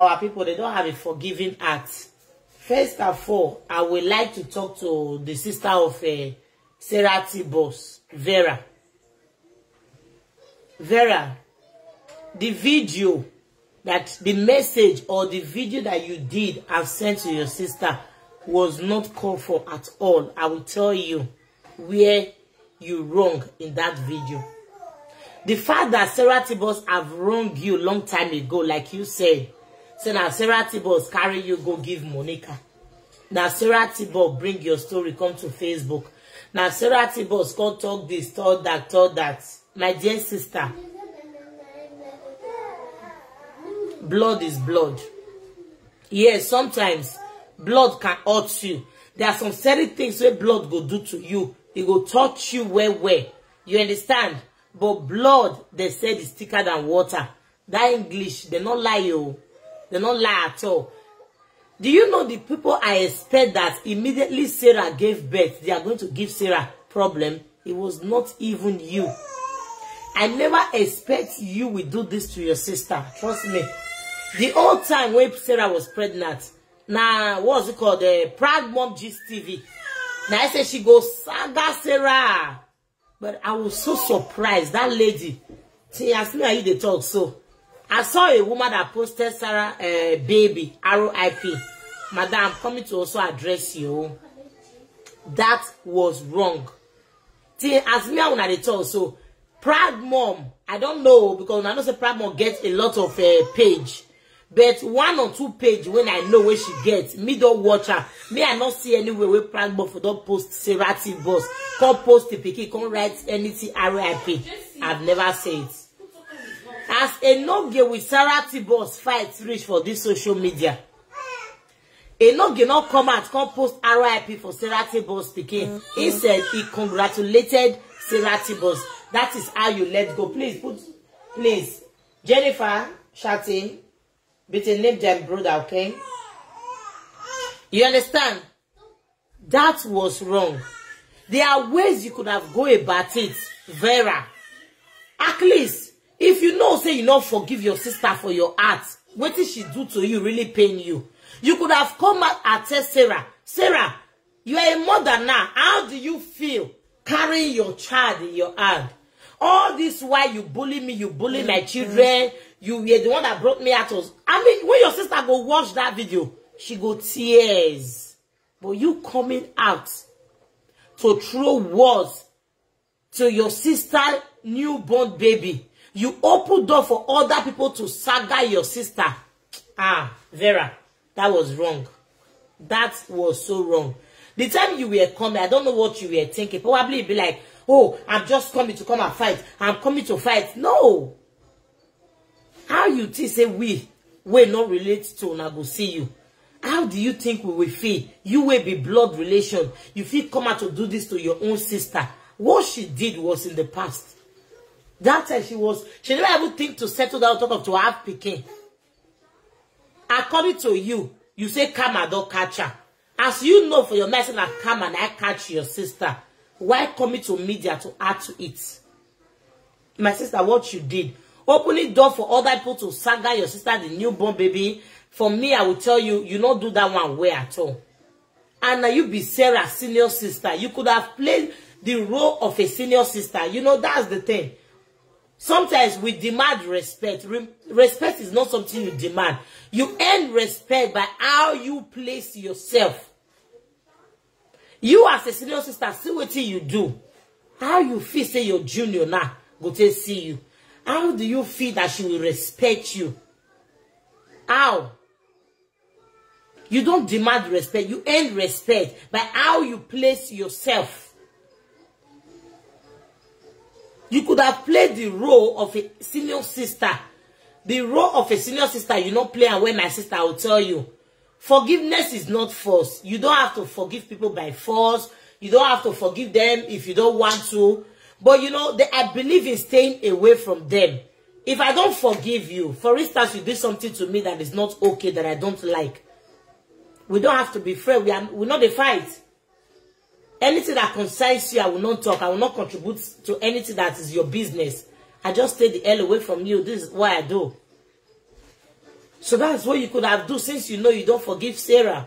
Our people, they don't have a forgiving heart. First of all, I would like to talk to the sister of Sarah boss, Vera. Vera, the video the message or the video that you did and sent to your sister was not called for at all. I will tell you where you wrong in that video. The fact that Sarah boss have wronged you long time ago, like you said, so now Sarah boss carry you go give Monica. Now Sarah boss bring your story come to Facebook. Now Sarah boss come talk this, talk that. My dear sister, blood is blood. Yes, sometimes blood can hurt you. There are some certain things where blood go do to you. It go touch you where. You understand? But blood, they said, is thicker than water. That English, they not lie you. They not lie at all. Do you know the people I expect that immediately Sarah gave birth, they are going to give Sarah problem? It was not even you. I never expect you will do this to your sister. Trust me. The old time when Sarah was pregnant, now what's it called? The Proud Mom Gist TV. Now I said she goes saga Sarah. But I was so surprised. That lady, she asked me how they talk. So I saw a woman that posted Sarah baby, RIP. Madam, I'm coming to also address you. That was wrong. She asked me how they talk. So Proud Mom, I don't know, because I know say Proud Mom gets a lot of page. But 1 or 2 page when I know where she gets, me don't watch her. Me I not see anywhere where Proud Mom for don't post Sarah boss. Come post the picky, come write anything RIP. I've never said it. As a no girl with Sarah boss fight reach for this social media. A no girl not come out, come post RIP for Sarah boss speaking. He said he congratulated Sarah boss. That is how you let go. Please, Jennifer, chatting, but a name them brother, okay? You understand? That was wrong. There are ways you could have go about it, Vera. At least, if you know, say you not forgive your sister for your heart, what did she do to you really pain you? You could have come out and tell Sarah, Sarah, you are a mother now. How do you feel carrying your child in your hand? All this while you bully me, you bully my children, you were the one that brought me out. I mean, when your sister go watch that video, she go tears. But you coming out to throw words to your sister newborn baby. You open door for other people to saga your sister. Ah, Vera, that was wrong. That was so wrong. The time you were coming, I don't know what you were thinking. Probably be like, oh, I'm just coming to come and fight. I'm coming to fight. No. How you think say we not relate to and I go see you? How do you think we will feel? You will be blood relation. You feel come out to do this to your own sister. What she did was in the past. That time she never ever think to settle down talk of to have Peking. According to you, you say Kama don't catch her. As you know for your message that Kama and I catch your sister. Why coming to media to add to it? My sister, what you did, opening door for other people to saga your sister, the newborn baby. For me, I will tell you, you not do that one way at all. And now you be Sarah's senior sister. You could have played the role of a senior sister. You know, that's the thing. Sometimes we demand respect. Respect is not something you demand. You earn respect by how you place yourself. You as a senior sister, see what you do. How you feel say your junior now go to see you. How do you feel that she will respect you? How? You don't demand respect. You earn respect by how you place yourself. You could have played the role of a senior sister. The role of a senior sister, you don't play, and when my sister will tell you, forgiveness is not force. You don't have to forgive people by force. You don't have to forgive them if you don't want to. But you know, I believe in staying away from them. If I don't forgive you, for instance, you do something to me that is not okay, that I don't like, we don't have to be friends. We're not a fight. Anything that concerns you, I will not talk. I will not contribute to anything that is your business. I just stay the hell away from you. This is what I do. So that's what you could have done, since you know you don't forgive Sarah.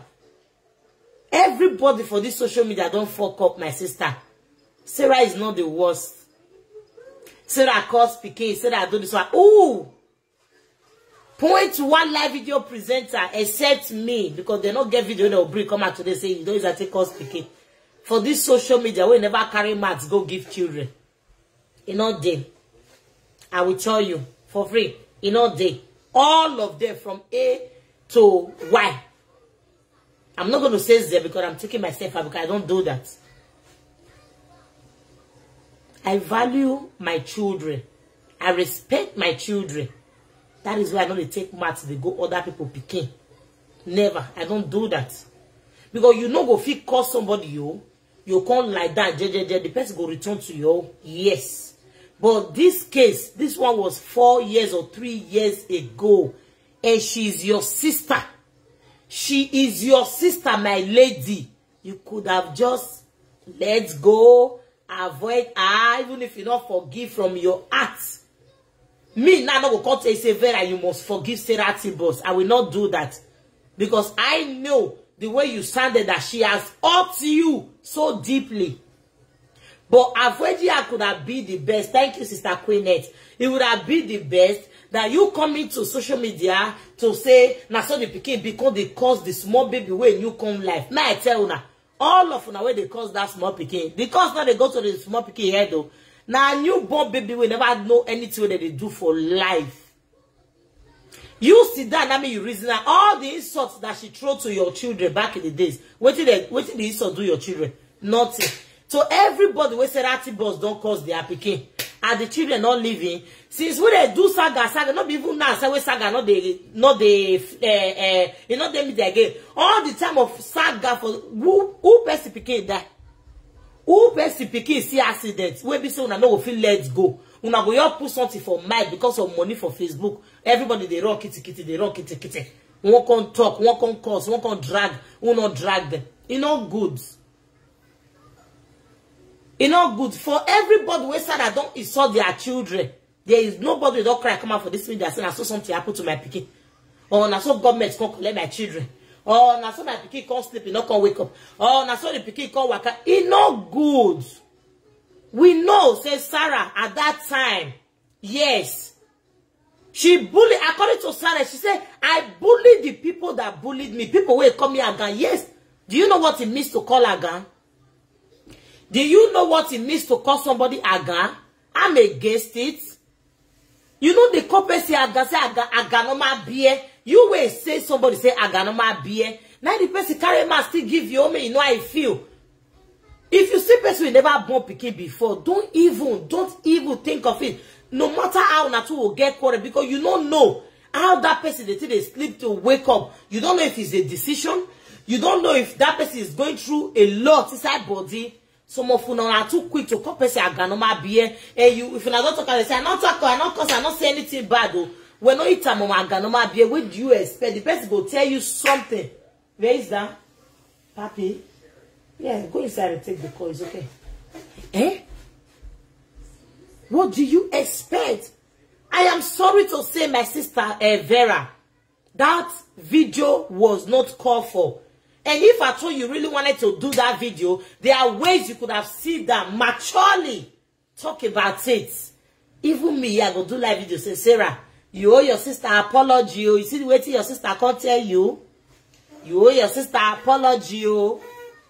Everybody for this social media don't fuck up, my sister. Sarah is not the worst. Sarah calls Piqué, Sarah do this one. Ooh! Point to one live video presenter except me, because they don't get video, they'll bring come out today say you don't exactly cause Piqué. For this social media, we never carry mats, go give children. In all day. I will tell you, for free, in all day. All of them from A to Y. I'm not going to say Z because I'm taking myself out, because I don't do that. I value my children. I respect my children. That is why I don't take mats, they go other people picking. Never. I don't do that. Because you know go fit call somebody you can't like that, the person go return to you. Yes. But this case, this one was 4 years or 3 years ago. And she's your sister. She is your sister, my lady. You could have just let go, avoid her, even if you don't forgive from your heart. Me now not go come to say, Vera, you must forgive Sarah Tibos. I will not do that. Because I know the way you sounded that she has hurt you so deeply. But avoiding her could have been the best. Thank you, Sister Queenette. It would have been the best that you come into social media to say, now so the Piqué because they cause the small baby when you come life. May I tell you now, all of you where they cause that small Piqué. Because now they go to the small Piqué head though. Now newborn baby will never know anything that they do for life. You sit down, I mean you reason that all the insults that she threw to your children back in the days. What did the insult do your children? Nothing. So everybody we say that boss don't cause their Piqué. And the children not living. Since when they do saga, not even now, say we saga, not they meet again. All the time of saga for who person Piqué die. Who person Piqué see accident. We be say una no go feel let go. Una go you put something for mind because of money for Facebook. Everybody they run kitty, they run kitty. One can talk, one can cause, one can drag, one not drag them. It's not good. It's not good for everybody who said I don't insult their children. There is nobody don't cry come out for this media saying I saw something happen to my Piqué. Or I saw government can't collect my children. Or I saw my Piqué can't sleep, he not can wake up. Or I saw the Piqué can't work out. It's not good. We know, says Sarah, at that time, yes. She bullied, according to Sarah, she said, I bullied the people that bullied me. People will call me again. Yes. Do you know what it means to call again? Do you know what it means to call somebody again? I'm against it. You know the couple say again, say aganoma beer. You will say somebody say aganoma beer. Now the person carry mask still give you me, you know how I feel. If you see person will never born Piqué before, don't even think of it. No matter how Natu will get quarrel, because you don't know how that person they sleep to wake up. You don't know if it's a decision. You don't know if that person is going through a lot inside body. Some of you are too quick to call person aganoma beer. And you, if you not talk, they say I not talk, I not cause, I not say anything bad. When no eat time aganoma beer, what do you expect? The person will tell you something. Where is that, Papi? Yeah, go inside and take the call. It's okay. Eh? What do you expect? I am sorry to say, my sister Vera, that video was not called for. And if at all you really wanted to do that video, there are ways you could have seen that maturely talk about it. Even me, I go do live video. Say, Sarah, you owe your sister apology. You see the way your sister can't tell you. You owe your sister apology.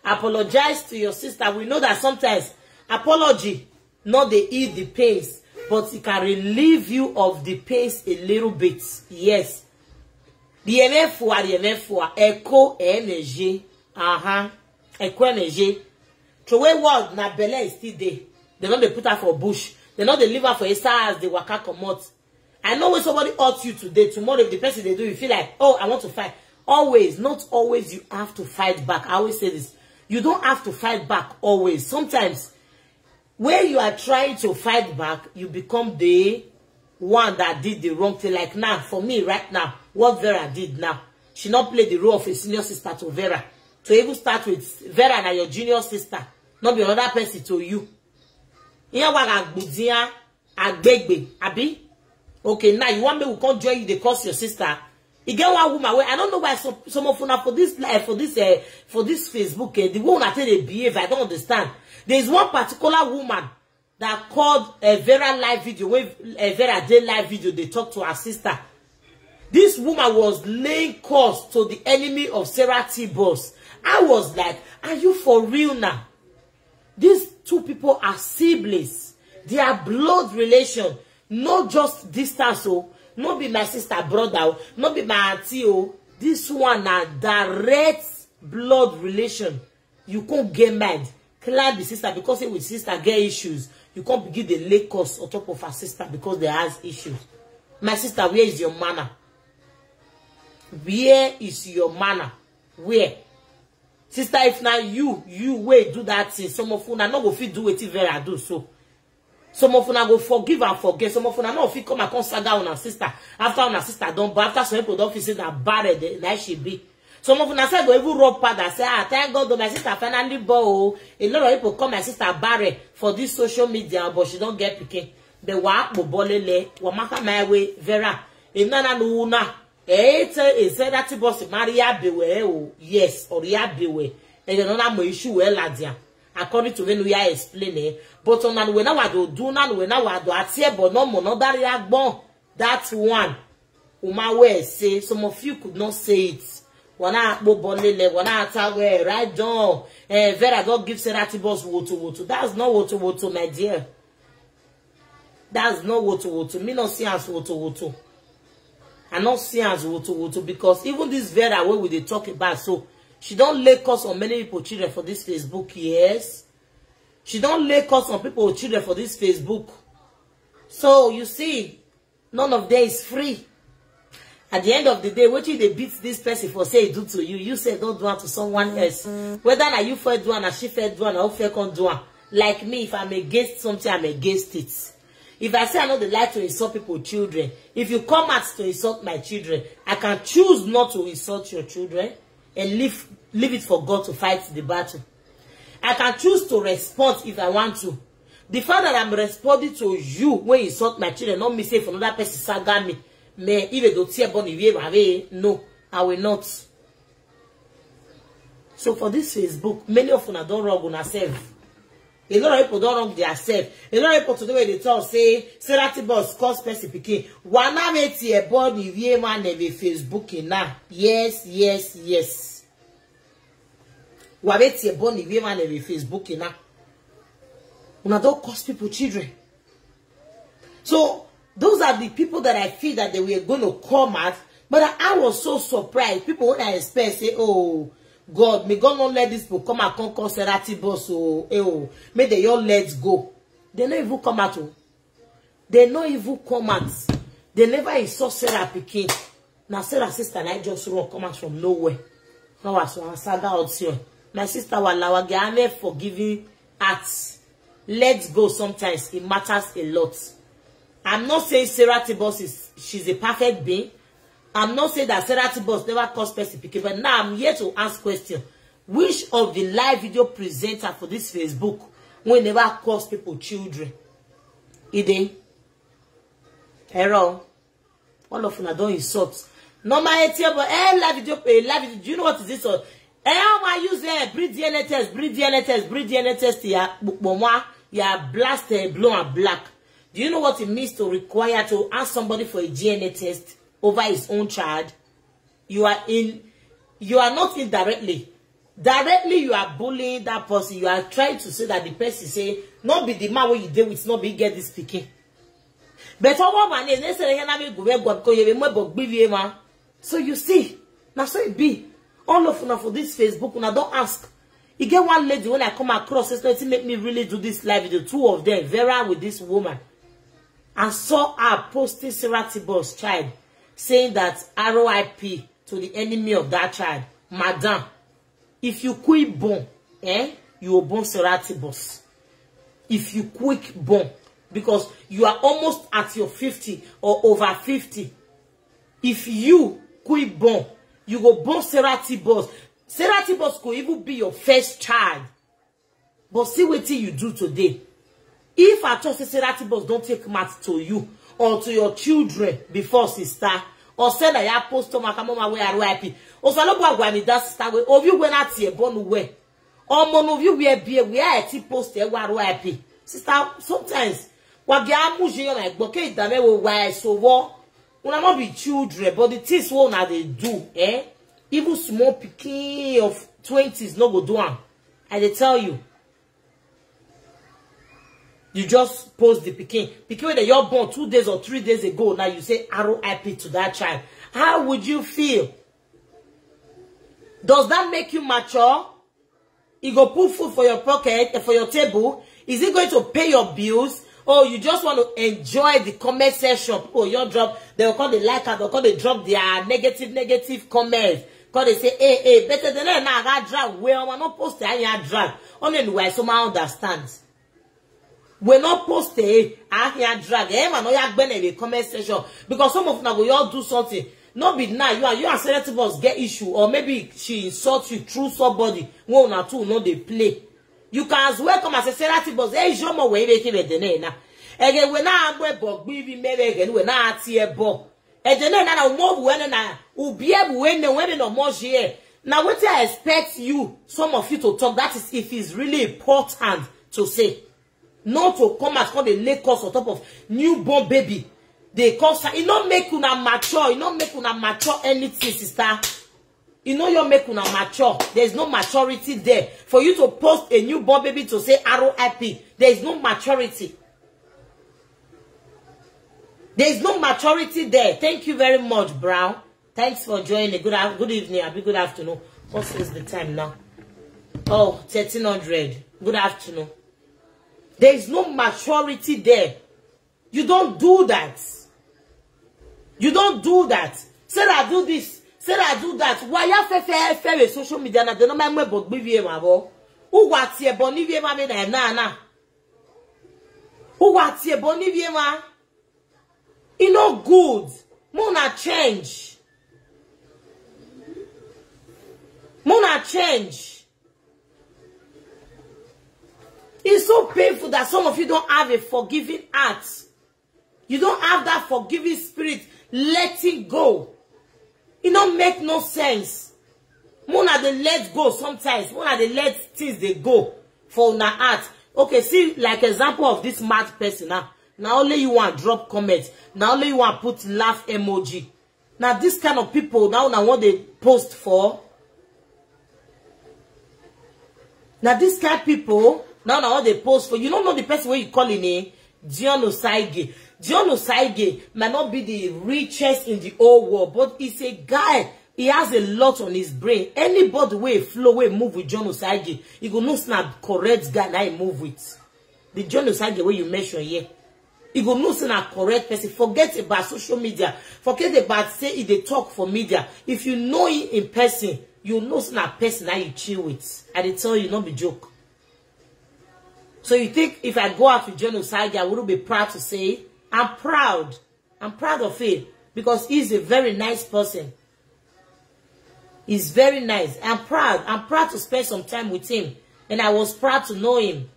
Apologize to your sister. We know that sometimes apology, not they eat the pains, but it can relieve you of the pains a little bit. Yes. The echo energy. Echo energy. True word na belle is still there. They know they put her for bush. They know they leave her for a star as they waka comot. I know when somebody hurts you today, tomorrow if the person they do, you feel like, oh, I want to fight. Always, not always you have to fight back. I always say this. You don't have to fight back always. Sometimes, when you are trying to fight back, you become the one that did the wrong thing. Like now, for me right now, what Vera did now, she not play the role of a senior sister to Vera. To even start with Vera and your junior sister, not be another person to you. Okay, now you want me to come join you, they cause your sister. You get one woman where I don't know why some of una for this Facebook, the woman I tell they behave, I don't understand. There is one particular woman that called a Vera live video, when Vera did live video, they talked to her sister. This woman was laying curse to the enemy of Sarah T. Boss. I was like, are you for real now? These two people are siblings. They are blood relation, not just distance. Oh, not be my sister brother, not be my auntie. Oh, this one are direct blood relation. You can't get mad, claim the sister because with sister get issues. You can't begin the lay curse on top of her sister because they has issues. My sister, where is your manner? Where is your manner? Where? Sister, if now you wait do that thing, some of you not go fit do what Vera do so. Some of you go forgive and forget. Some of you not fit come and come saga on her sister. After on her sister don't, but after some people don't feel say that bad that she be. Some of you say go even rub pad and say, ah, thank God my sister finally bought. A lot of people call my sister Barry for this social media, but she don't get picking. The wa bolele, wa maka my way, Vera. Inana no na. It said that boss Maria Bewe, oh, yes, or ya Bewe. And you know that issue well, ladia. According to when we are explaining, but on and when I do not when I do at here, but no more that bon. That one. Uma way say some of you could not say it. Wana bolele, wana tagwe, right down. Vera don't give Serati boss woto. That's not woto, my dear. That's not woto. Me not see as woto. I not see as woto because even this Vera where we they talk about, so she don't lay curse on many people children for this Facebook, yes. She don't lay curse on people children for this Facebook. So you see, none of them is free. At the end of the day, what you they beat this person for say do to you, you say don't do it to someone else. Whether na you first do or she first do or fair can do. Like me, if I'm against something, I'm against it. If I say I know the like to insult people, children, if you come out to insult my children, I can choose not to insult your children and leave it for God to fight the battle. I can choose to respond if I want to. The fact that I'm responding to you when you insult my children, not me say for another person saga me. Me even don't see about no, I will not. So for this Facebook, many of you don't wrong on yourself. A lot of people don't wrong themselves. A lot of people today when they talk say Serati boss cause person picking. Wana meti e body vie man neve Facebook na. Yes. Wabeti e body vie man neve Facebook na. Una don't cause people children. So those are the people that I feel that they were going to come at. But I was so surprised. People when I expect say, oh God, may God not let these people come and conquer Serati boss. Oh, may they all let go. They not even come out. They not even come out. They never insult Sarah Pikin. Now Sarah sister I just run come out from nowhere. Now I saw saga out here. My sister Wahala get forgiving acts. Let's go. Sometimes it matters a lot. I'm not saying Serati boss she's a perfect being. I'm not saying that Serati boss never caused person picking, but now I'm here to ask question. Which of the live video presenter for this Facebook will never cause people children? Ide? Hello? All of them don't insult. No my but live video, do you know what is this? I use breed DNA test, yeah, blast blue and black. Do you know what it means to require to ask somebody for a DNA test over his own child? You are not indirectly. Directly you are bullying that person. You are trying to say that the person say, not be the man where you deal with, not be get this speaking. But so you see, now so it be. All of them for this Facebook, and I don't ask. You get one lady when I come across, it's to make me really do this live video. Two of them, Vera with this woman. And saw her posting Serati boss child, saying that RIP to the enemy of that child. Madam, if you quick born, you will born Serati boss. If you quick born, because you are almost at your 50 or over 50. If you quick born, you go born Serati boss. Serati boss could even be your first child. But see what you do today. If I trust Serati boss don't take math to you or to your children before sister, or say that ya post to makamoma we RIP. O so lo bo agwani that sister we of you when at here born we. Or mon of you we be we are ti post e wa RIP. Sister, sometimes what get muji like blockade that we why so what una not be children, but the things what na they do, eh? Even small pikin of 20s no go do am. I dey tell you. You just post the pikin. Pikin that you're born 2 days or 3 days ago. Now you say RIP to that child. How would you feel? Does that make you mature? You go put food for your pocket, for your table. Is it going to pay your bills? Or you just want to enjoy the comment section? People, you drop, they will call the like, they'll call they drop their negative comments. Because they say, hey, better than that, now I got drag. Well, I'm not posting, I drag. Only way, so I understand. We're not posting, I can't drag. I know you're going to the comment section. Because some of them go, y'all do something. Not be now, you are selective boss get issue. Or maybe she insults you through somebody. One or two, no, they play. You can as well come as a selective boss. Hey, show me where they came at the name. Again, when I go, but we may again, when I see a ball. And then I more when I will be able when no more here. Now, what I expect you, some of you to talk, that is if it's really important to say. Not to come as called the lake cost on top of newborn baby. They cost it not make una mature, it not make una mature anything, sister. You know you make una mature. There's no maturity there. For you to post a newborn baby to say RIP, there is no maturity. There is no maturity there. Thank you very much, Brown. Thanks for joining. Good evening. I'll be good afternoon. What is the time now? Oh, 1300. Good afternoon. There is no maturity there. You don't do that. You don't do that. Say I do this. Say I do that. Why you fair social media na? They no mind me but give you ma bo. Who what here boni vie ma me na? Who what here boni vie ma? It no good. Mona change. Mona change. It's so painful that some of you don't have a forgiving heart. You don't have that forgiving spirit. Letting go. It don't make no sense. Mona they let go sometimes. Mona they let things they go for una heart. Okay, see like example of this mad person now. Now only you want drop comments. Now only you want put laugh emoji. Now this kind of people now what they post for. Now this kind of people now what they post for. You don't know the person where you calling in Dion Osaige. Dion Osaige might not be the richest in the whole world, but he's a guy. He has a lot on his brain. Anybody way flow way move with John Osaige, he go no snap correct guy that he move with. The John Osaige way you mention here. You go know say a correct person. Forget about social media. Forget about say if they talk for media. If you know it in person, you know say a person that you chill with. I tell you, not be joke. So you think if I go out with John Osaige, I wouldn't be proud to say it? I'm proud. I'm proud of it because he's a very nice person. He's very nice. I'm proud. I'm proud to spend some time with him, and I was proud to know him.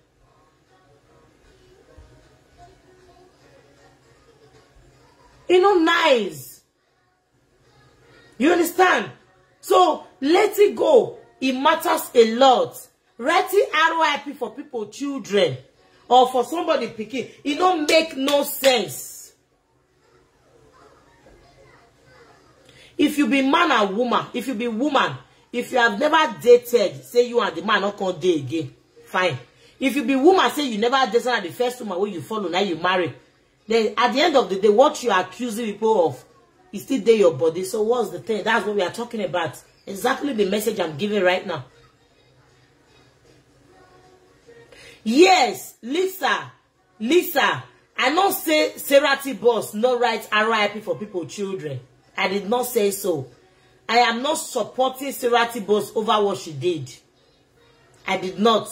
You know, nice. You understand? So, let it go. It matters a lot. Writing RIP for people, children, or for somebody picking, it don't make no sense. If you be man or woman, if you be woman, if you have never dated, say you and the man not come date again, fine. If you be woman, say you never dated the first woman where you follow, now you marry. Then at the end of the day, what you are accusing people of is still there your body. So what's the thing? That's what we are talking about. Exactly the message I'm giving right now. Yes, Lisa, I not say Sarah T. Boss no write RIP for people, children. I did not say so. I am not supporting Sarah T. Boss over what she did. I did not.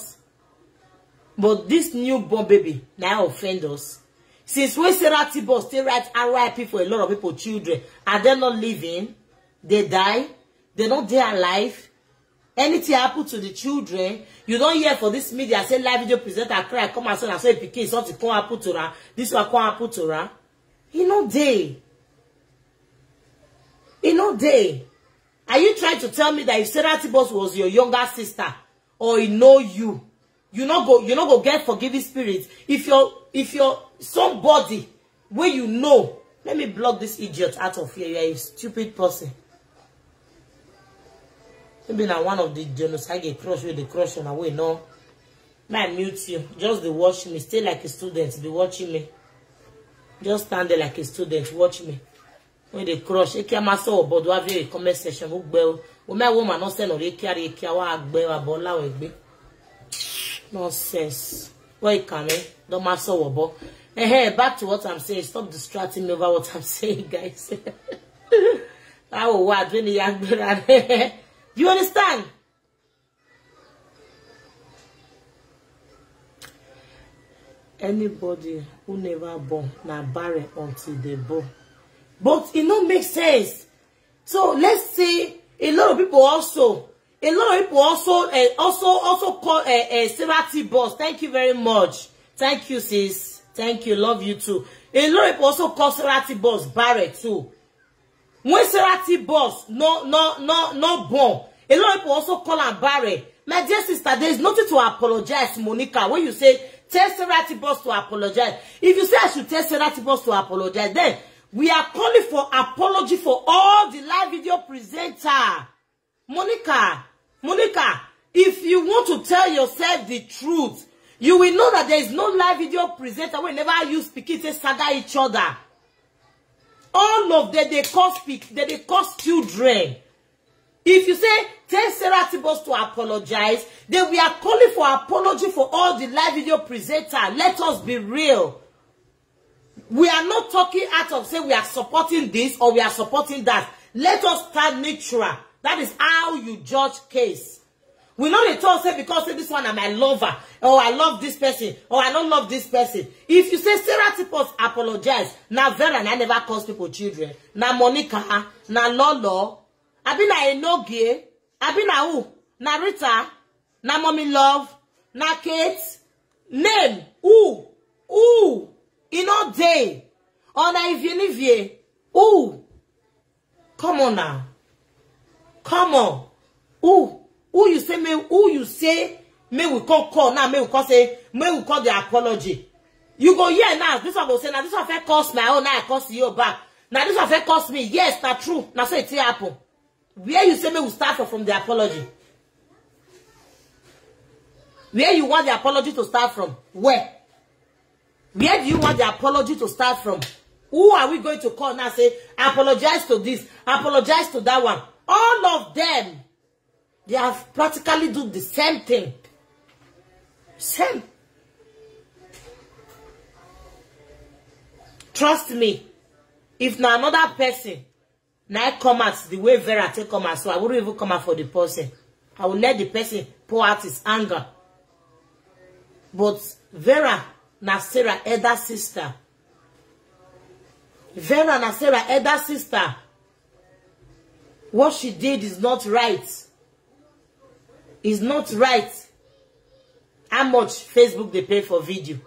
But this newborn baby now offend us. Since when Sarah T. Boss still write RIP for a lot of people, children, are they not living? They die. They not there alive. Anything happen to the children, you don't hear for this media say live video presenter cry, come and say pikin something come happen to her. This one come happen to her. You know they. You know, are you trying to tell me that if Sarah Tibos was your younger sister, or he know you, you not go get forgiving spirit? If you're somebody where you know, let me block this idiot out of here. You're a stupid person. Maybe now one of the genocide get crush with the crush on away. No, man, mute you. Just the watch me. Stay like a student. Be watching me. Just stand there like a student. Watch me. When they crush, eke amaso obo do have a comment section. Ugbe o me woman no send or eke ari eke wa agbe abola o egbe. Nonsense. Where you coming? Don't maso obo. Hey, back to what I'm saying. Stop distracting me over what I'm saying, guys. Oh, what when you you understand? Anybody who never born na barren until they born. But it don't make sense. So let's say a lot of people also call Sarah T-Boss. Thank you very much. Thank you, sis. Thank you. Love you too. A lot of people also call Sarah T-Boss barren too. When Sarah T-Boss no born, a lot of people also call her barren. My dear sister, there is nothing to apologize, Monica. When you say tell Sarah T-Boss to apologize, if you say I should tell Sarah T-Boss to apologize, then we are calling for apology for all the live video presenter. Monica, if you want to tell yourself the truth, you will know that there is no live video presenter whenever you speak it, they saga each other. All of them, they cause children. If you say, tell Sarah T-Boss to apologize, then we are calling for apology for all the live video presenter. Let us be real. We are not talking out of say we are supporting this or we are supporting that. Let us stand neutral. That is how you judge case. We know they talk say because say this one I'm my lover, or I love this person, or I don't love this person. If you say Sarah T-Boss apologize, now Vera and I never cause people children. Now Monica, now Lolo, I been na Enogie, I been na who? Na Rita, na Mommy Love, na Kate, name, who, in all day, or na Ivie, who? Come on now. Come on. Who you say may we call now, may we call the apology. You go, yeah, now this one go say, now this one first cost my own, now I cost you back. Now this one first cost me. Yes, that's true. Now say it happen. Where you say may we start from the apology? Where you want the apology to start from? Where do you want the apology to start from? Who are we going to call now? Say, apologize to this, apologize to that one. All of them, they have practically do the same thing. Same. Trust me. If now another person, now I come out the way Vera take come out, so I wouldn't even come out for the person. I will let the person pour out his anger. But Vera, na Sarah, elder sister. Vera, na Sarah, elder sister. What she did is not right. It's not right. How much Facebook they pay for video?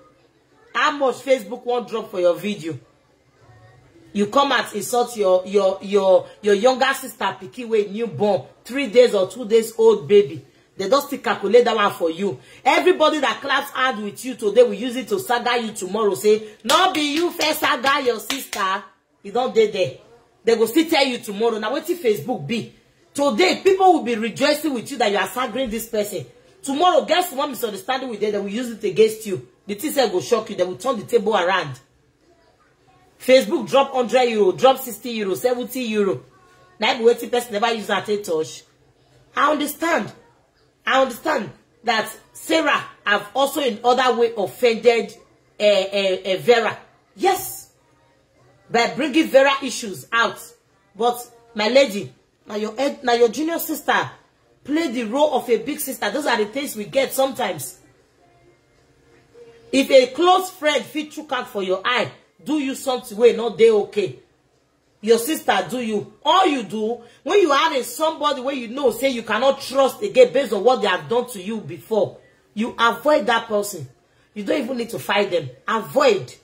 How much Facebook won't drop for your video? You come and insult your younger sister, Piki, with newborn, 3 days or 2 days old baby. They don't still calculate that one for you. Everybody that claps hand with you today will use it to saga you tomorrow. Say, no be you first saga your sister. You don't dare there. They will still tell you tomorrow. Now what if Facebook be? Today, people will be rejoicing with you that you are sagging this person. Tomorrow, guess one misunderstanding with them, they will use it against you. The teacher will shock you. They will turn the table around. Facebook drop 100 euro, drop 60 euro, 70 euro. Now, the waiting person never use that touch. I understand that Sarah have also in other way offended Vera. Yes. By bringing Vera issues out. But, my lady, now your junior sister play the role of a big sister. Those are the things we get sometimes. If a close friend fit to count for your eye, do you something way not they okay. Your sister do you. All you do, when you are in somebody where you know, say you cannot trust again based on what they have done to you before, you avoid that person. You don't even need to fight them. Avoid.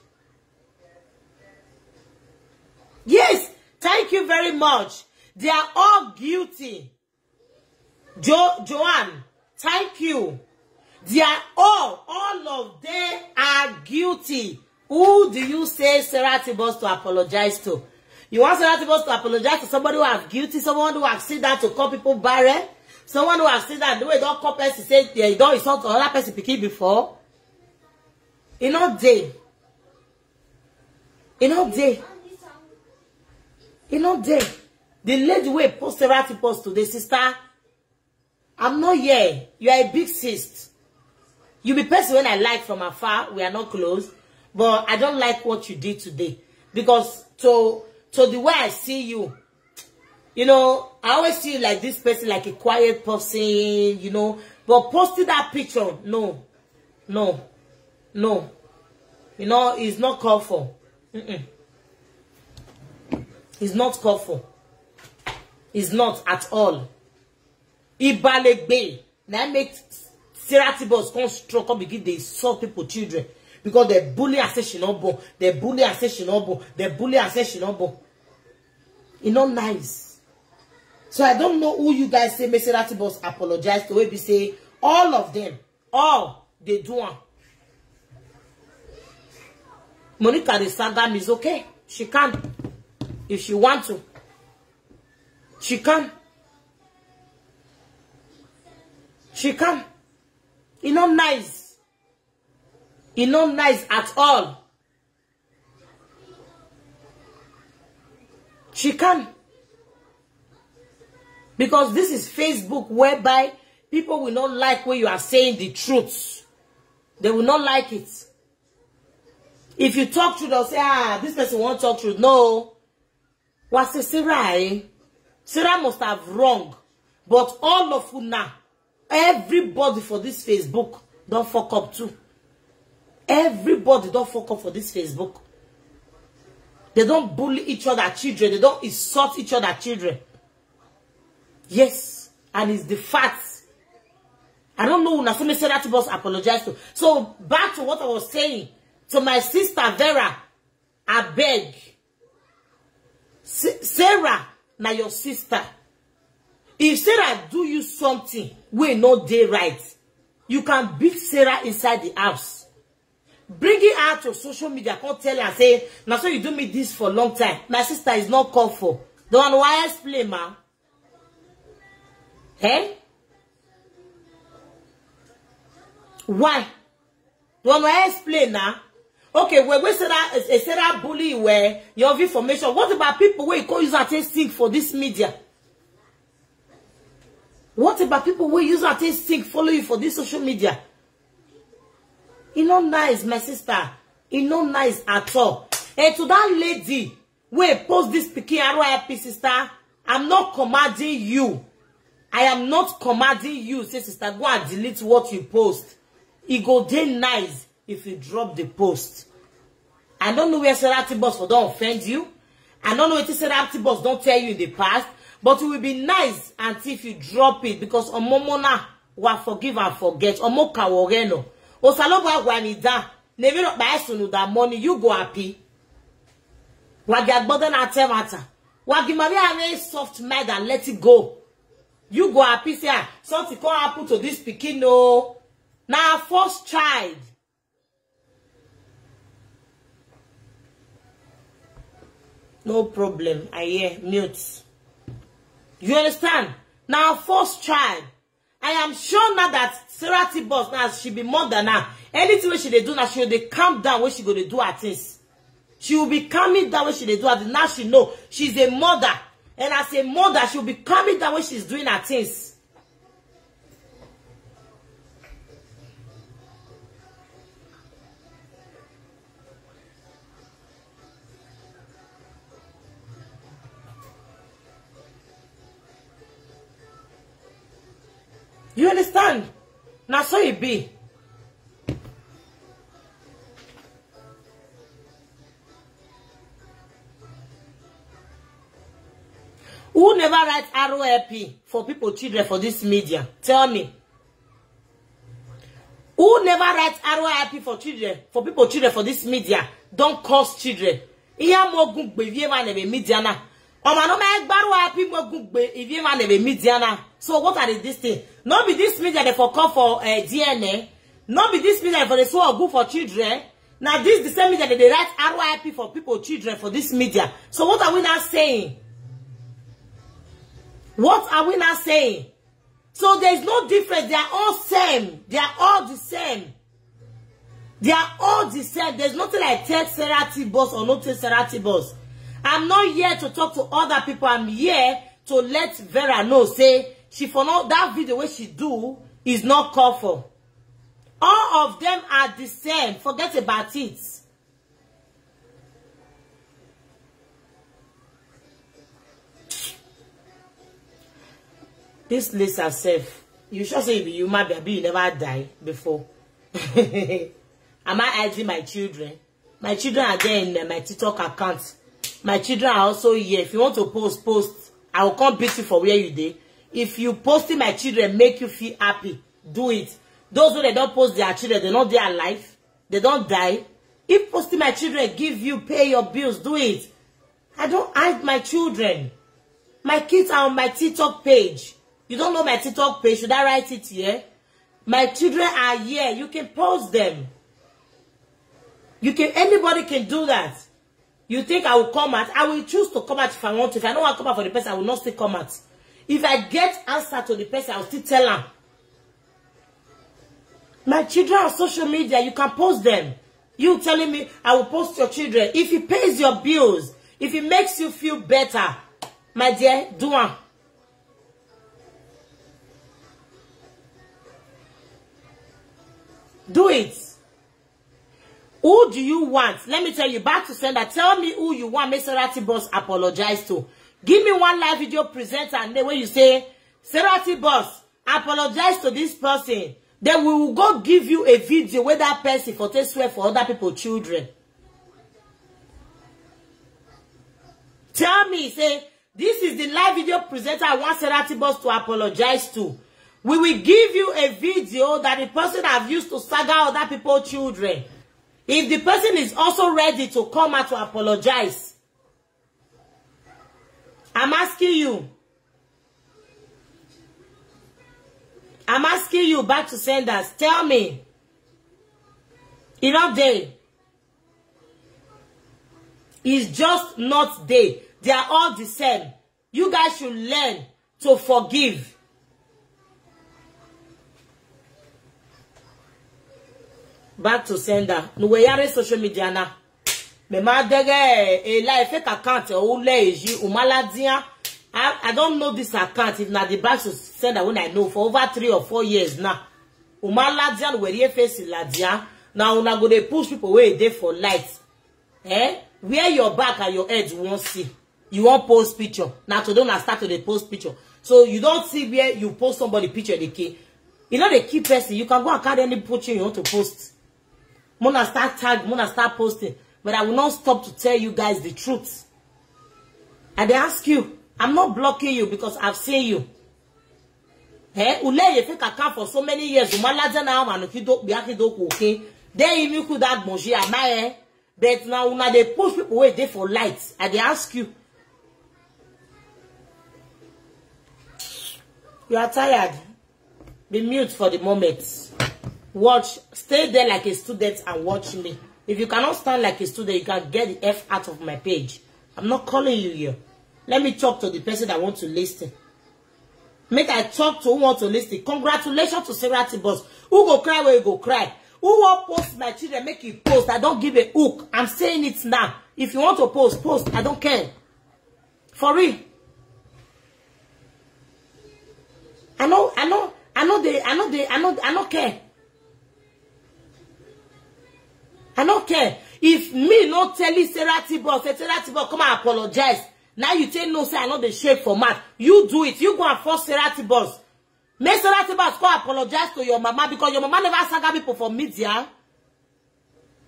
Yes, thank you very much. They are all guilty. Joanne, thank you. They are all of them are guilty. Who do you say Sarah Tibos to apologize to? You want Sarah Tibos to apologize to somebody who is guilty, someone who has said that to call people barren, someone who has said that the way don't call person say they don't insult another person picking before? In all day. In all day. In all day. The lady way post Sarah Tibos today, sister. I'm not here. You are a big sis. You be person when I like from afar. We are not close. But I don't like what you did today. Because to the way I see you, you know, I always see you like this person, like a quiet person, you know. But posting that picture, no. No. No. You know, it's not called for. It's not called for. It's not at all. Ibalegbe. Now make Sarah Tibos come stroke up begin they insult people children. Because they bully and say she not born. They bully and say she not born. They bully and say she not born. It's not nice. So I don't know who you guys say make Sarah Tibos apologize to. We say all of them. All they do. Monica the Sangam is okay. She can. If she want to. She can. She can. It's not nice. It's not nice at all. She can. Because this is Facebook whereby people will not like when you are saying the truth. They will not like it. If you talk truth, they'll say, this person won't talk truth. No. What's the Sarah? Sarah must have wrong. But all of you now, everybody for this Facebook don't fuck up too. Everybody don't fuck up for this Facebook. They don't bully each other children. They don't insult each other children. Yes. And it's the facts. I don't know when I Sarah Tibos apologize to. So back to what I was saying. To my sister Vera, I beg. Sarah, now your sister. If Sarah do you something, we no day right. You can beat Sarah inside the house. Bring it out to social media. Can't tell her, say, now so you do me this for a long time. My sister is not called for. Don't want to explain, ma. Hey? Why? Don't want to explain now. Okay, we say that bully where you have information. What about people where you call use and think for this media? What about people where use and think follow you for this social media? It's not nice, my sister. It's not nice at all. And to that lady, where post this picking RIP sister, I'm not commanding you. I am not commanding you. Say, sister, go and delete what you post. It go day nice if you drop the post. I don't know where Sarah Tibos for don't offend you. I don't know what Sarah Tibos don't tell you in the past. But it will be nice until if you drop it. Because omomona wa forgive and forget. Omoka woreno. Osaloba wanida. Never not buy sunu that money. You go happy. Wagi burden at matter. Wagi Maria soft mind and let it go. You go happy. Say something can happen to this pikin. No. Now first child. No problem. I hear mute. You understand? Now, first child. I am sure now that Sarah Tibos now she be mother now. Anything she they do now, she will calm down when she go to do her things. She will be calming down when she they do her things. Now she know she's a mother. And as a mother, she will be calming down when she's doing her things. You understand? Now so it be. Who never write ROLP for people children for this media? Tell me. Who never write ROLP for children for people children for this media? Don't cause children. Iya mo gun media na. If you want to media now. So what are this thing? Not be this media they for call for DNA. Not be this media for the so good for children. Now this the same media that they write RYP for people, children for this media. So what are we now saying? What are we now saying? So there is no difference. They are all same. They are all the same. They are all the same. There's nothing like take Serati boss or not take Serati boss. I'm not here to talk to other people. I'm here to let Vera know. Say she for not that video where she do is not called for. All of them are the same. Forget about it. This list herself. You should say you human baby, you never die before. Am I hiding my children? My children are there in my TikTok account. My children are also here. If you want to post. I will come beat you for where you did. If you posting my children make you feel happy, do it. Those who they don't post their children, they're not there alive. They don't die. If posting my children give you pay your bills, do it. I don't hide my children. My kids are on my TikTok page. You don't know my TikTok page. Should I write it here? My children are here. You can post them. Anybody can do that. You think I will come out? I will choose to come out if I want to. If I don't want to come out for the person, I will not still come out. If I get answer to the person, I will still tell them. My children on social media, you can post them. You telling me I will post your children. If it pays your bills, if it makes you feel better, my dear, do it. Do it. Who do you want? Let me tell you, back to sender. Tell me who you want Mr. Serati Boss apologize to. Give me one live video presenter and then when you say, Serati Boss, apologize to this person. Then we will go give you a video where that person for take swear for other people's children. Tell me, say, this is the live video presenter I want Serati Boss to apologize to. We will give you a video that the person have used to saga other people's children. If the person is also ready to come out to apologize, I'm asking you. I'm asking you back to senders. Tell me. It's not there. It's just not there. They are all the same. You guys should learn to forgive. Back to sender. Nous voyons social media na. Me ma dege e la fake account ou leji ou maladia. I don't know this account. If not the back to sender when I know for over 3 or 4 years now. U maladia we re face ladia. Now una go dey push people where they for light. Where your back and your head you won't see. You won't post picture. Now today una start to the post picture. So you don't see where you post somebody picture the key. You know the key person. You can go and carry any picture you want to post. Mona start tag, Mona start posting. But I will not stop to tell you guys the truth. And they ask you, I'm not blocking you because I've seen you. Ule you fake account for so many years. Umalaja na ama no kido biaki do okay. Then you could add moji amaye. But now una they push people away there for lights. And they ask you. You are tired. Be mute for the moment. Watch, stay there like a student and watch me. If you cannot stand like a student, you can get the F out of my page. I'm not calling you here. Let me talk to the person that wants to listen. Make I talk to who wants to listen. Congratulations to Serati Boss. Who go cry where you go cry? Who will post my children, make you post? I don't give a hook. I'm saying it now. If you want to post, post. I don't care. For real. I don't care. I don't care. If me not tell you Serati Boss, come and apologize. Now you tell no say I know the shape for mouth. You do it. You go and force Serati Boss. Make Serati Boss go apologize to your mama because your mama never saga people for media.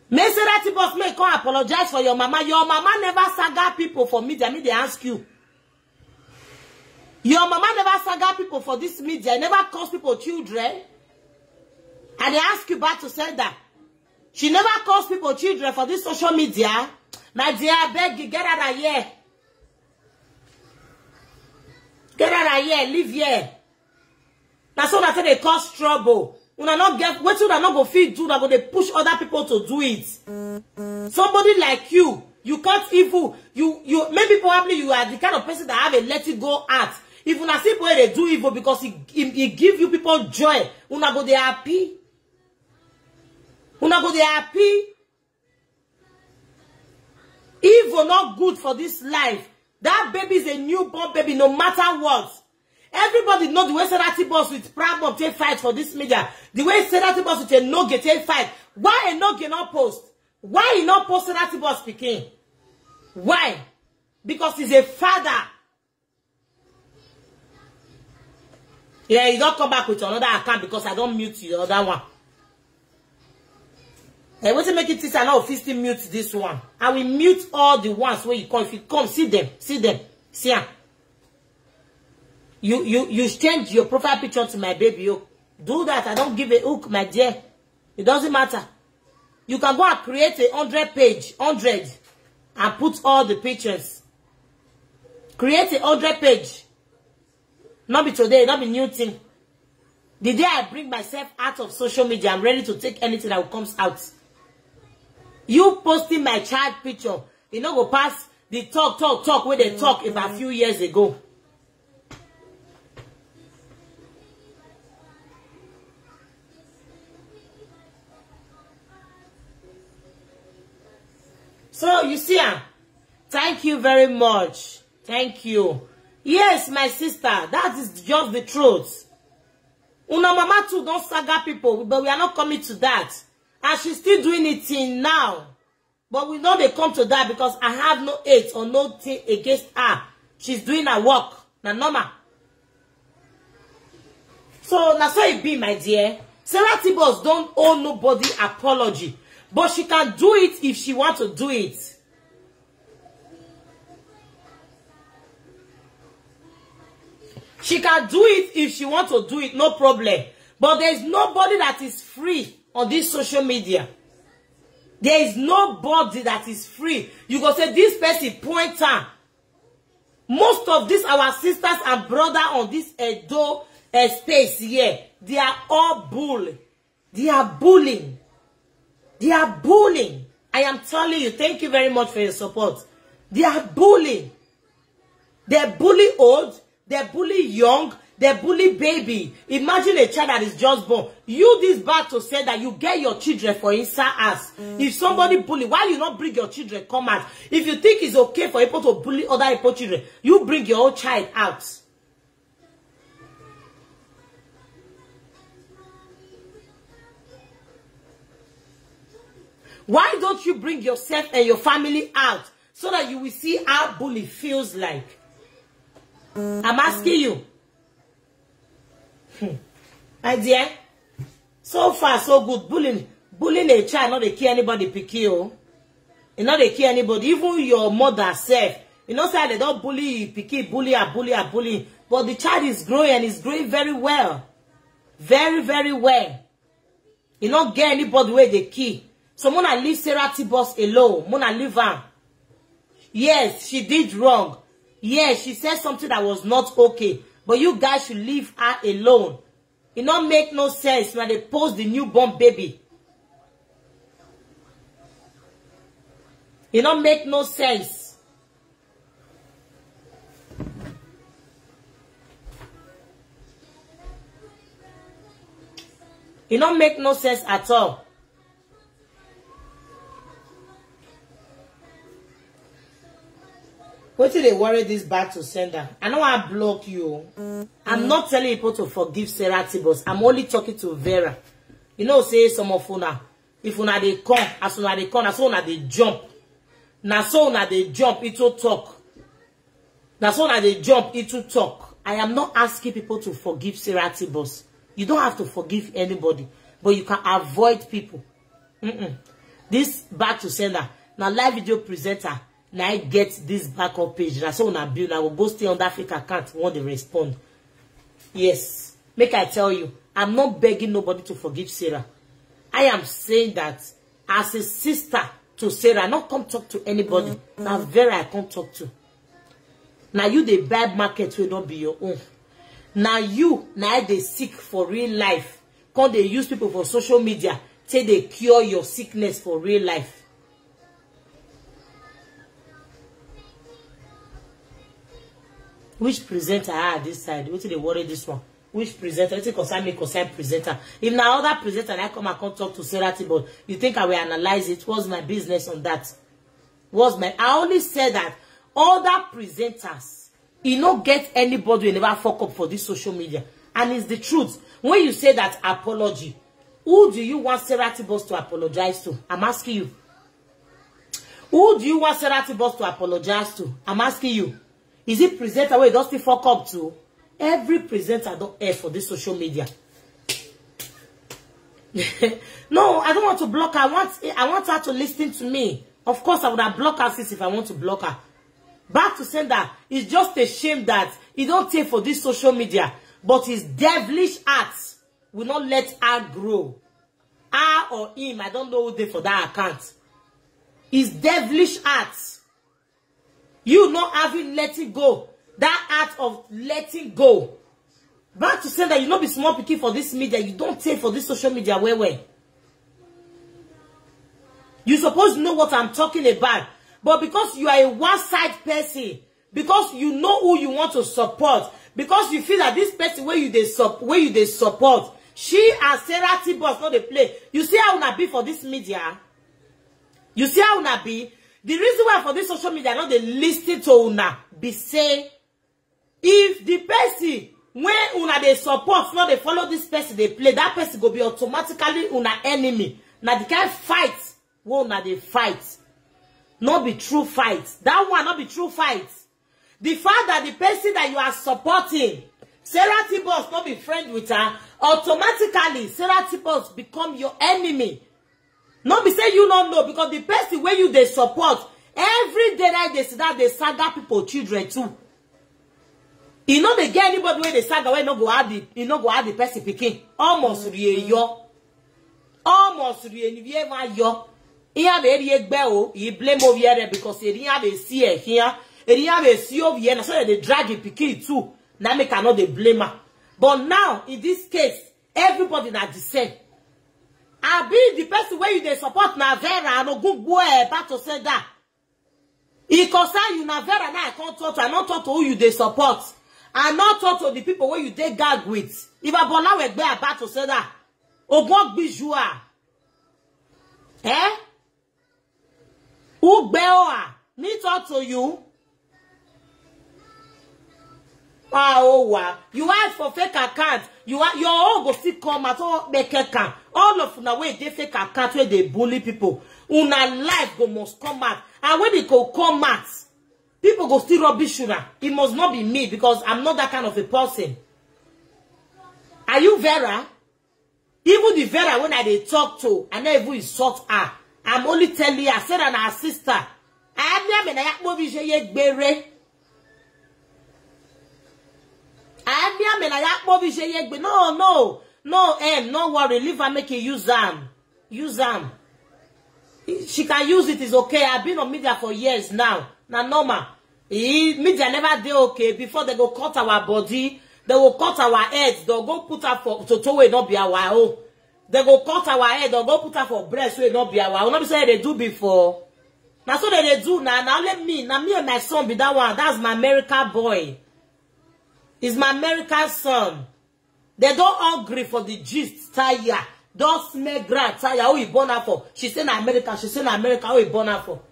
Make Serati Boss may go apologize for your mama. Your mama never saga people for media. Me they ask you. Your mama never saga people for this media. Never cause people children. And they ask you back to say that. She never calls people children for this social media. My dear, I beg you, get out of here. Get out of here, live here. That's so that they cause trouble. Una not get what you not go feel do that, but they push other people to do it. Somebody like you can't even you maybe probably you are the kind of person that have a let it go heart. If una see people they do evil because he give you people joy, una go they happy. Una go they happy. Evil not good for this life. That baby is a newborn baby, no matter what. Everybody know the way Serati boss with problem take fight for this media. The way Serati boss with a no get take fight. Why a no get not post? Why he not post Serati boss speaking? Why? Because he's a father. Yeah, you don't come back with another account because I don't mute the other one. I want to make it this and now 50 mute this one. I will mute all the ones where you come. If you come, see them, see them, see them. You change your profile picture to my baby. You do that. I don't give a hook, my dear. It doesn't matter. You can go and create a 100-page, and put all the pictures. Create a 100-page. Not be today, not be new thing. The day I bring myself out of social media, I'm ready to take anything that comes out. You posting my child picture, you know, go past the talk where they talk about a few years ago. So, you see, thank you very much. Thank you. Yes, my sister, that is just the truth. Una mama too don't saga people, but we are not coming to that. And she's still doing it in now. But we know they come to that because I have no hate or no thing against her. She's doing her work. Na normal. So, that's how it be, my dear. Sarah Tibos don't owe nobody apology. But she can do it if she wants to do it. She can do it if she wants to do it, no problem. But there is nobody that is free on this social media. There is nobody that is free. You go say this person pointer. Most of these our sisters and brother on this Edo space here, they are all bullying. They are bullying. They are bullying. I am telling you, thank you very much for your support. They are bullying. They bully old, they bully young, they bully baby. Imagine a child that is just born. You this bad to say that you get your children for inside us. If somebody bully, why you not bring your children come out? If you think it's okay for people to bully other people children, you bring your own child out. Why don't you bring yourself and your family out so that you will see how bully feels like? I'm asking you. My dear, so far so good. Bullying a child, not they care anybody pick you. You know they care anybody. Even your mother self. You know say they don't bully picky, bully. But the child is growing and is growing very well. Very, very well. You don't get anybody where they key. So Mona leave Sarah Tibos alone. Mona leave her. Yes, she did wrong. Yes, she said something that was not okay. But you guys should leave her alone. It don't make no sense when they post the newborn baby. It don't make no sense. It don't make no sense at all. What did they worry this back to sender? I know I block you. I'm not telling people to forgive Sarah Tibos. I'm only talking to Vera. You know, say some of una. If una they come, as una they come, as una they jump. Na so una they jump, it will talk. Na so una they jump, it will talk. I am not asking people to forgive Sarah Tibos. You don't have to forgive anybody. But you can avoid people. This back to sender. Now live video presenter. Now I get this backup page. That's all I build. I will go stay on that fake account when they respond. Yes. Make I tell you, I'm not begging nobody to forgive Sarah. I am saying that as a sister to Sarah, not come talk to anybody. Now Vera I can't talk to. Now you the bad market will not be your own. Now you, now they sick for real life. Can't they use people for social media till they cure your sickness for real life? Which presenter this side? What they worry this one? Which presenter? It's concern me, concern presenter. If now other presenter I come and come talk to Sarah Tibble, you think I will analyze it? What's my business on that? I only said that other presenters, you don't get anybody who never fuck up for this social media. And it's the truth. When you say that apology, who do you want Sarah Tibble to apologize to? I'm asking you. Who do you want Sarah Tibble to apologize to? I'm asking you. Is it presenter where it does fuck up to? Every presenter don't air for this social media. No, I don't want to block her. I want her to listen to me. Of course, I would have blocked her since if I want to block her. Back to saying that it's just a shame that he don't take for this social media, but his devilish acts will not let her grow. Her or him, I don't know who they for that account. His devilish acts. You not having letting go. That act of letting go. Back to saying that you not be small picking for this media. You don't take for this social media where. You supposed to know what I'm talking about. But because you are a one-side person, because you know who you want to support, because you feel that this person where you they support, she and Sarah Tibble not they play. You see how una be for this media? You see how una be? The reason why for this social media not they listen to una be say, if the person when una they support, not they follow this person they play, that person go be automatically una enemy. Now the kind fight, won't una they fight. Not be true fight. That one not be true fight. The fact that the person that you are supporting, Sarah Tibble not be friend with her, automatically Sarah Tibble become your enemy. Not be say you don't know, because the person where you they support, every day like they see that they saga people children too. You know they get anybody where they saga where no go add the person picking. Almost yo. Almost yo. Here they blame over here because they see here. They see over here. So they drag it picking too. Now me cannot they blame her. But now in this case, everybody not the same. I be the person where you they support na Vera no good boy back to say that. It concern you na Vera now I can't talk to. I not talk to who you they support. I not talk to the people where you they gag with. If I born now we be about to say that. Ogbon bijua. Eh? Who beoa? Me talk to you. Oh wow. You ask for fake account. Your own go still come at all make account. All of una way they fake account where they bully people. Una life go must come out. And when they go come out, people go still rubbish una. It must not be me because I'm not that kind of a person. Are you Vera? Even the Vera when I talk to, I never even insult her. I'm only telling her, I said and her sister. No worry, leave her, make it use them. Use them. She can use it, it's okay. I've been on media for years now. Now normal. Media never did okay. Before they go cut our body, they will cut our heads, they'll go put her for to way not be our own. They go cut our head, they'll go put her for breast, will not be our own. Not be say they do before. Now so they do now. Now let me, now me and my son be that one. That's my American boy. It's my American son. They don't hungry for the gist, tire. Don't smell grand, tire. Who he born her for? She say na America, she say na America, who he born her for?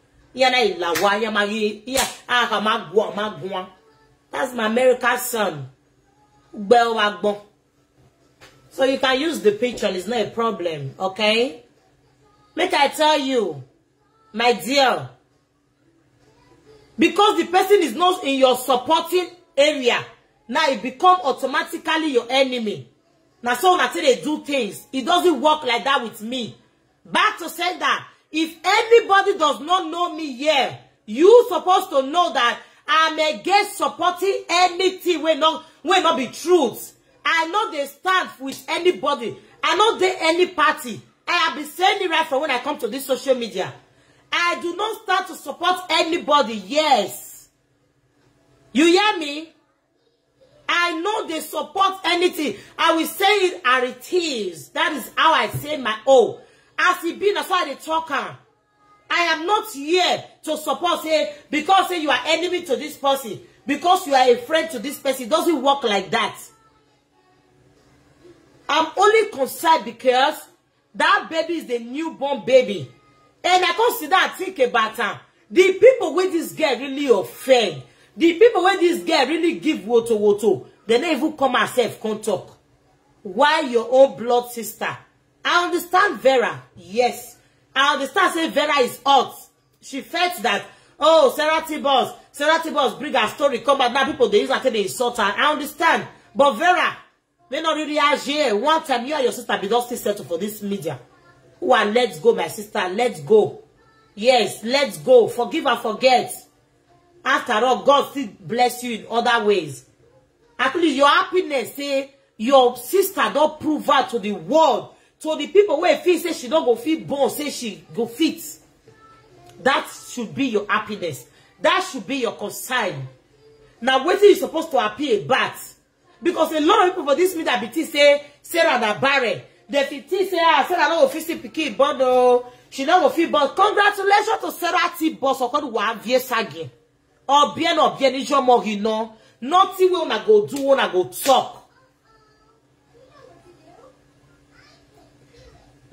That's my American son. So you can use the picture, it's not a problem, okay? Make I tell you, my dear, because the person is not in your supporting area, now it become automatically your enemy. Now so when I say they do things, it doesn't work like that with me. Back to say that, if anybody does not know me here, you supposed to know that I'm against supporting anything when not be truth. I know they stand with anybody. I know they any party. I have been saying it right from when I come to this social media. I do not stand to support anybody. Yes. You hear me? I know they support anything. I will say it as it is. That is how I say my own. As it be, that's why they talk. I am not here to support, say, because say you are enemy to this person, because you are a friend to this person. It doesn't work like that. I'm only concerned because that baby is the newborn baby. And I consider and think about her. The people with this girl really offend. The people with this girl really give woto. They don't even come herself, can't talk. Why your own blood sister? I understand Vera. Yes. I understand say Vera is hot. She felt that, oh, Sarah Tibos bring her story, come out. Now people, they use until they insult her. I understand. But Vera, they not really agir. One time, you and your sister be just still settle for this media. Who are, let's go, my sister. Let's go. Yes, let's go. Forgive and forget. After all, God still bless you in other ways. Actually, your happiness, say, your sister don't prove her to the world. To the people where feel say she don't go fit born, say she go fit. That should be your happiness. That should be your concern. Now, what are you supposed to appear bad? Because a lot of people for this media BT say Sarah na barren. They BT say Sarah no go fit see pikin born no. She no go fit born. Congratulations to Sarah T boss or called one vie sagin. Or bien ijo mo hino. Nothing we wanna go do, wanna go talk.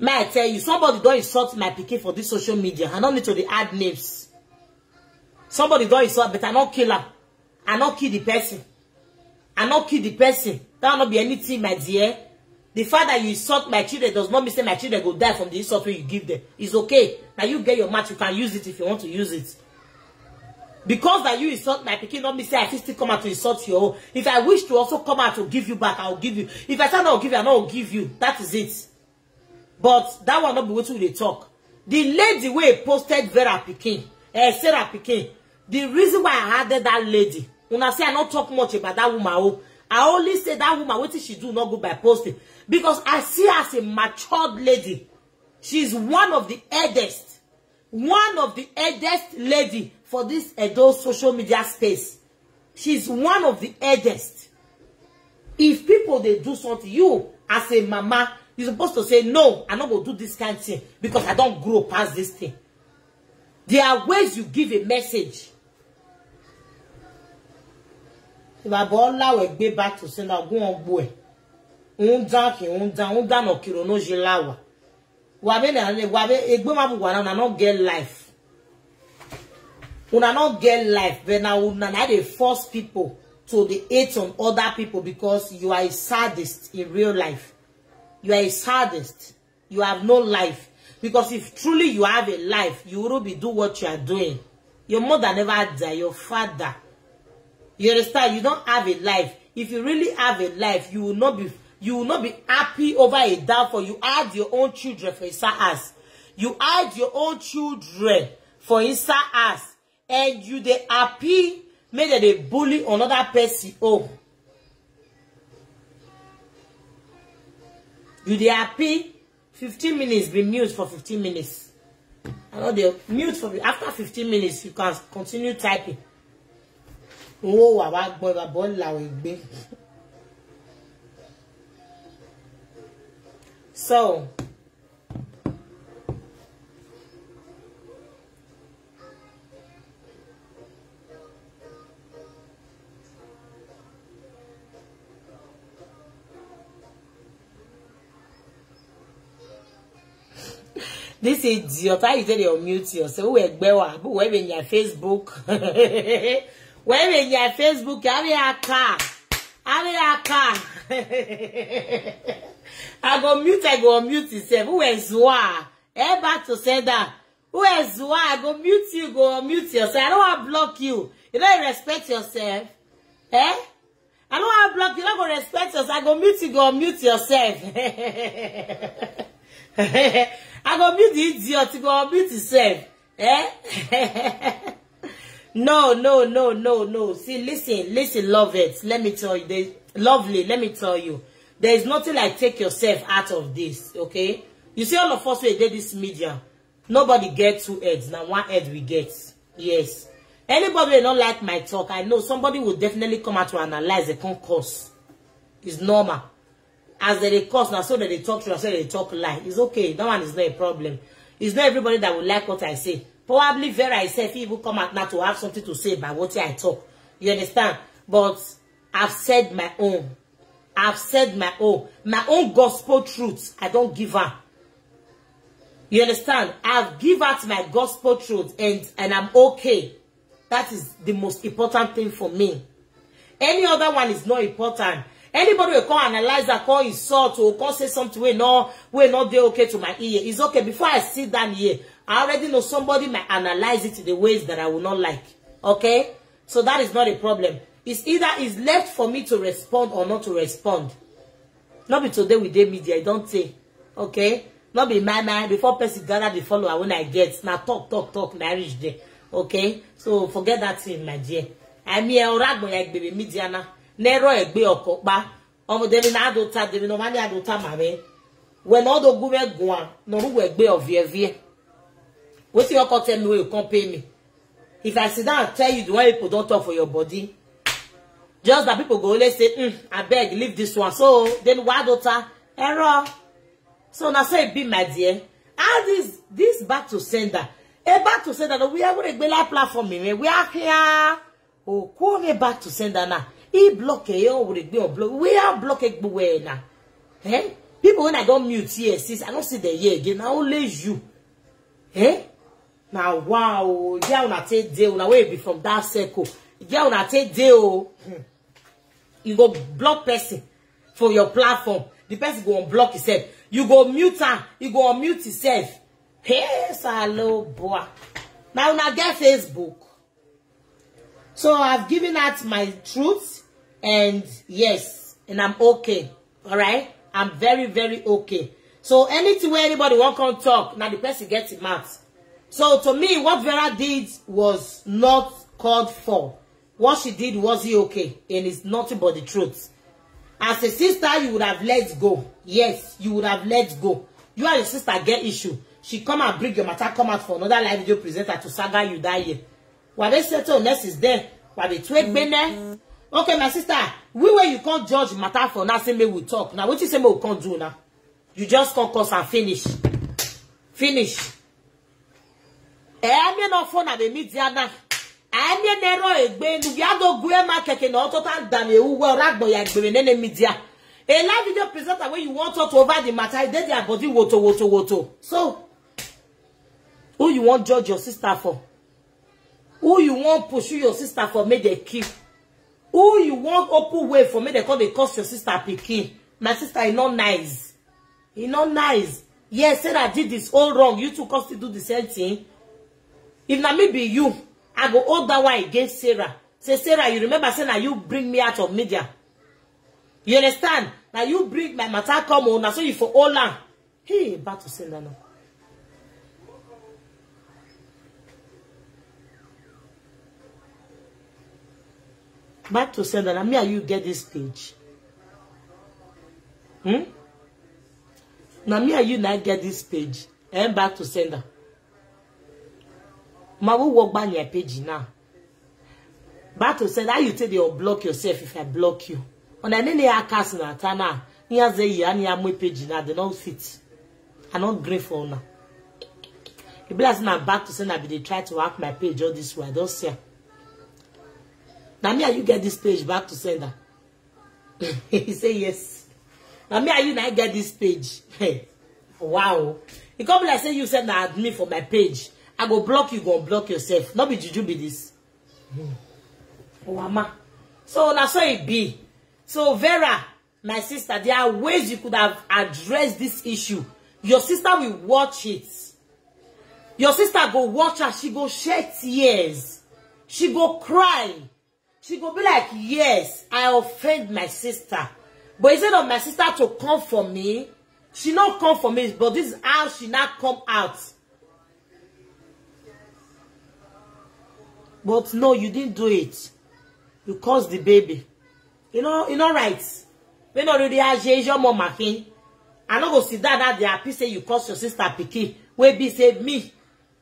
May I tell you, somebody don't insult my pikin for this social media. I don't need to add names. Somebody don't insult, but I don't kill her. I don't kill the person. I don't kill the person. That will not be anything, my dear. The fact that you insult my children does not mean say my children go die from the insult you give them. It's okay. Now you get your match, you can use it if you want to use it. Because that you insult my pikin, don't mean say I still come out to insult your own. If I wish to also come out to give you back, I will give you. If I say no, I'll give you, I know I'll give you. That is it. But that will not be what they talk. The lady way posted Vera Pikin, Sarah Pikin. The reason why I added that lady, when I say I don't talk much about that woman, I only say that woman, what did she do not go by posting? Because I see her as a matured lady. She's one of the eldest lady for this Edo social media space. She's one of the eldest. If people, they do something, you, as a mama, you're supposed to say, no, I'm not going to do this kind of thing because I don't grow past this thing. There are ways you give a message. If I will go back to say, now go on boy. No get life. Una not get life, but now una they force people to the hate on other people because you are a sadist in real life. You are a sadist. You have no life. Because if truly you have a life, you will be do what you are doing. Your mother never died. Your father. You understand? You don't have a life. If you really have a life, you will not be happy over a downfall. You hide your own children for inside us. You hide your own children for inside us. And you they happy, maybe they bully another person. Oh. You they happy? 15 minutes, be mute for 15 minutes. I know they mute for after 15 minutes, you can continue typing. So this is your time. You say they unmute yourself. Who in your Facebook? Where in your Facebook? Have a car. I go mute yourself. Who is Zwa? Back to say that. Who is Zwa? I go mute you, go mute yourself. I don't want to block you. You don't respect yourself. I don't want to block you. You don't go respect yourself. I go mute you, go mute yourself. I go mute the idiot to go mute yourself. No. See, listen, love it. Let me tell you, lovely, let me tell you. There is nothing like take yourself out of this, okay? You see all of us who did this media, nobody gets 2 heads. Now 1 head we get. Yes. Anybody will not like my talk. I know somebody will definitely come out to analyze the concourse. It's normal. As they curse now, so that they talk to us, so they talk lie. It's okay. That one is not a problem. It's not everybody that will like what I say. Probably Vera herself, he will come out now to have something to say about what I talk. You understand? But I've said my own. I've said my own. My own gospel truth. I don't give her. You understand? I've given out my gospel truth and I'm okay. That is the most important thing for me. Any other one is not important. Anybody will call analyze that, call insult, or call say something we're not they okay to my ear. It's okay. Before I sit down here, I already know somebody might analyze it in the ways that I will not like. Okay? So that is not a problem. It's either it's left for me to respond or not to respond. Not be today with the media, I don't say. Okay? Not be my mind before person gather the follower when I get. Now talk, marriage day. Okay? So forget that thing, my dear. I'm here already like baby media now. Nero egbe okokpa. Omodemi na adota, demi no mani adota mame. When all the gume gwan, no who egbe of vie. What you tell me where you can't pay me? If I sit down and tell you the way people don't talk for your body, just that people go let's say, I beg, leave this one. So then why daughter? Error. So now say be my dear. How this back to sender. Back to sender. We are going to be like platform. We are here. Oh, call me back to sender now. He block would be block. We are blocking now. Eh? People when I don't mute here, sis, I don't see the year again. Now only you. Eh? Now wow, yeah, una take day, una way be from that circle. Yeah, una take day. You go block person for your platform. The person go unblock himself. You go mute her. You go unmute yourself. Hey, hello, boy. Now una get Facebook. So I've given out my truth, and yes, and I'm okay. All right, I'm very, very okay. So anything where anybody won't come talk, now the person gets it mad. So to me, what Vera did was not called for. What she did was okay, and it's nothing but the truth. As a sister, you would have let go. Yes, you would have let go. You and your sister get issue. She come and bring your matter, come out for another live video presenter to saga you that year. What they settle next is there. What they tweet been there. Okay, my sister, where you can't judge matter for now, say me we talk. Now what you say me we can't do now? You just can't cause and finish. Finish. I'm not phone at the media now. I'm nero egbe nu ya do gwe market na total dam e wo ragbo ya egbe ne media. A live video presenter when you want to over the matter, they their body woto. So who you want judge your sister for? Who you want pursue your sister for make they keep? Who you want open way for me they call they cost your sister pikin? My sister is not nice. It's not nice. Yes, said I did this all wrong. You two cost to do the same thing. If na me be you, I go hold that one against Sarah. Say, Sarah, you remember saying that you bring me out of media. You understand? Now you bring my matter come on, now so you for all long. Hey, back to send that now. Back to send that. Now me and you get this page. Now me and you now get this page. And back to sender. Ma will walk back your page now. Back to sender. How you take they unblock yourself if I block you? On any cast na tana. Near the year near my page now. They don't fit. I'm not grateful now. If that's not back to sender, they try to hack my page all this way. I don't see. Now me and you get this page back to sender. He say yes. Now me and you now get this page. Hey, wow. It can't be like say you said that admin for my page. I go block you, go block yourself. Not be juju be this. Oh, mama. So that's how it be. So Vera, my sister, there are ways you could have addressed this issue. Your sister will watch it. Your sister go watch her. She go shed tears. She go cry. She go be like, yes, I offend my sister. But instead of my sister to come for me, she not come for me. But this is how she not come out. But no, you didn't do it. You caused the baby. You know right. When already have your mama thing. I not go sit down that they happy say you caused your sister picky. Where be say me.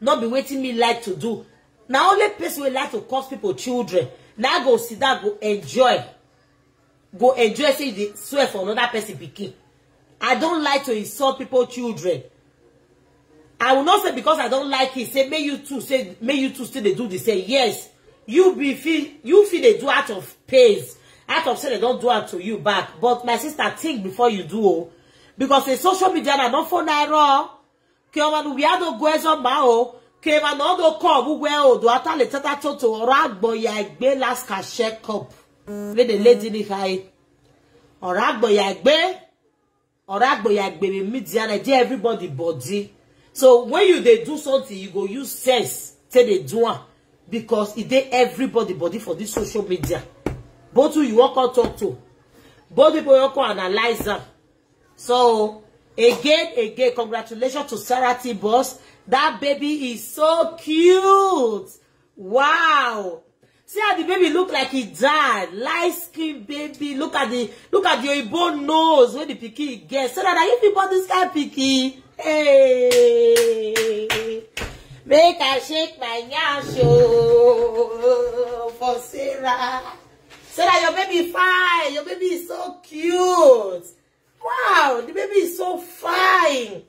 Not be waiting me like to do. Now only person will like to cause people children. Now go sit down, go enjoy. Go enjoy say they swear for another person pikin. I don't like to insult people children. I will not say because I don't like it. Say may you too still they do the same. Yes, you feel they do out of pace. Out of say they don't do it to you back. But my sister, think before you do. Because the social media are not for naira. We are no go as mao. Kema no do come we o do ata le tata toto oragbo ya igbe last ka check up. We the lady ni kai. Oragbo ya igbe be media na dey everybody body. So when you they do something, you go use sense till they do it. Because it dey everybody body for this social media. Both who you walk out talk to. Both people you walk out analyze them. So again, congratulations to Sarah T Boss. That baby is so cute. Wow. See how the baby look like he died. Light skin baby. Look at the Igbo nose where the picky gets. So that I people this guy picky. Hey. Make I shake my nyash for Sarah. Sarah, your baby fine. Your baby is so cute. Wow, the baby is so fine.